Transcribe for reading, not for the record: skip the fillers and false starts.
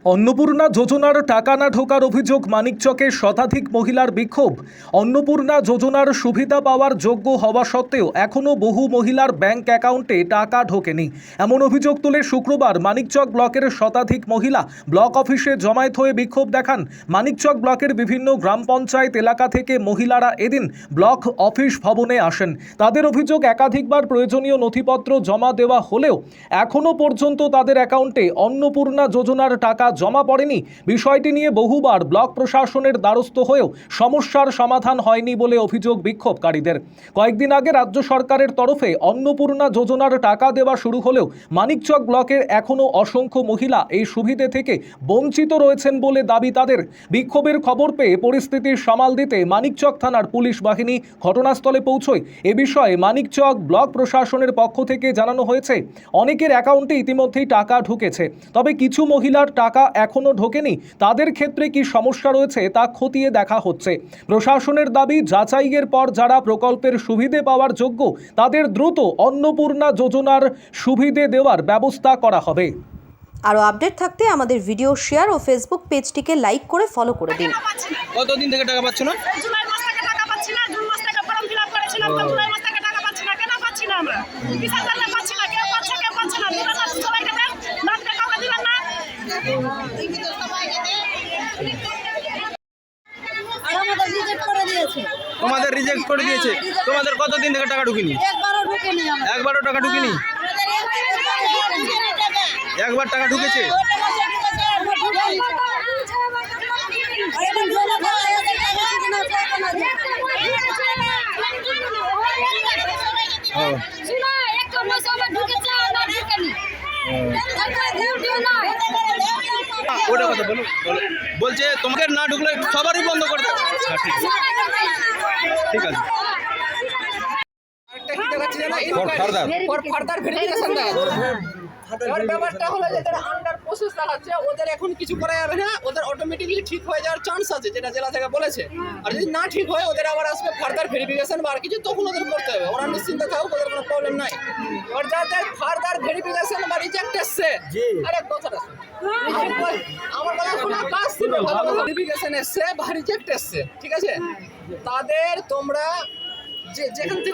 অন্নপূর্ণা যোজনার টাকা না ঢোকার অভিযোগ মানিকচকে শতাধিক মহিলার বিক্ষোভ। অন্নপূর্ণা যোজনার সুবিধা পাওয়ার যোগ্য হওয়া সত্ত্বেও এখনও বহু মহিলার ব্যাংক অ্যাকাউন্টে টাকা ঢোকেনি, এমন অভিযোগ তুলে শুক্রবার মানিকচক ব্লকের শতাধিক মহিলা ব্লক অফিসে জমায়েত হয়ে বিক্ষোভ দেখান। মানিকচক ব্লকের বিভিন্ন গ্রাম পঞ্চায়েত এলাকা থেকে মহিলারা এদিন ব্লক অফিস ভবনে আসেন। তাদের অভিযোগ, একাধিকবার প্রয়োজনীয় নথিপত্র জমা দেওয়া হলেও এখনও পর্যন্ত তাদের অ্যাকাউন্টে অন্নপূর্ণা যোজনার টাকা জমা পড়েনি। বিষয়টি নিয়ে বহুবার ব্লক প্রশাসনের দ্বারস্থ হয়েও সমস্যার সমাধান হয়নি বলে অভিযোগ বিক্ষোভকারীদের। কয়েকদিন আগে রাজ্য সরকারের তরফে অন্নপূর্ণা যোজনার টাকা দেওয়া শুরু হলেও মানিকচক ব্লকের এখনও অসংখ্য মহিলা এই সুবিধে থেকে বঞ্চিত রয়েছেন বলে দাবি তাদের। বিক্ষোভের খবর পেয়ে পরিস্থিতি সামাল দিতে মানিকচক থানার পুলিশ বাহিনী ঘটনাস্থলে পৌঁছয়। এ বিষয়ে মানিকচক ব্লক প্রশাসনের পক্ষ থেকে জানানো হয়েছে, অনেকের অ্যাকাউন্টে ইতিমধ্যেই টাকা ঢুকেছে, তবে কিছু মহিলার টাকা এখনো ঢোকেনি। তাদের ক্ষেত্রে কি সমস্যা রয়েছে তা খতিয়ে দেখা হচ্ছে। প্রশাসনের দাবি, যাচাইয়ের পর যারা প্রকল্পের সুবিধে পাওয়ার যোগ্য তাদের দ্রুত অন্নপূর্ণা যোজনার সুবিধে দেওয়ার ব্যবস্থা করা হবে। আরও আপডেট থাকতে আমাদের ভিডিও শেয়ার ও ফেসবুক পেজটিকে লাইক করে ফলো করে দিন। কতদিন থেকে টাকা পাচ্ছ না? জুলাই মাস থেকে টাকা পাচ্ছি না, জুন মাস থেকে ফর্ম ফিল আপ করেছিলাম, তো জুলাই মাস থেকে টাকা পাচ্ছি না। কেন পাচ্ছি না? আমরা 20,000 পাচ্ছি না, কেউ পাচ্ছে কেউ পাচ্ছে না। দিবেন না সবাইকে, দেন নাম টাকা দিবেন না। আর আমাদের রিজেক্ট করে দিয়েছে। তোমাদের রিজেক্ট করে দিয়েছে। তোমাদের কতদিন থেকে টাকা ঢুকিনি? একবারও ঢুকেনি আমাদের। একবারও টাকা ঢুকিনি? একবার টাকা ঢুকেছে। ওটা কথা বলো, বলছে তোমাকে না ঢুকলে সবারই বন্ধ করে দেবে। ঠিক আছে। ব্যাপারটা হলো যে তারা আন্ডার প্রসেস দেখাচ্ছে, ওদের এখন কিছু করা যাবে না, ওদের অটোমেটিকলি ঠিক হয়ে যাওয়ার চান্স আছে, যেটা জেলা থেকে বলেছে। আর যদি না ঠিক হয় ওদের আবার আসবে ফার্দার ভেরিফিকেশন বা আর কিছু, তখন ওদের করতে হবে। ওরা নিশ্চিন্তে থাকুক, ওদের কোনো প্রবলেম নাই। আর যাদের ফার্দার ভেরিফিকেশন বা রিজেক্ট এসছে, আরে কথাটা আমার কথা শোনা, কাজ ছিল ভালো, ভেরিফিকেশন এসছে বা রিজেক্ট এসছে, ঠিক আছে, তাদের তোমরা যেখান থেকে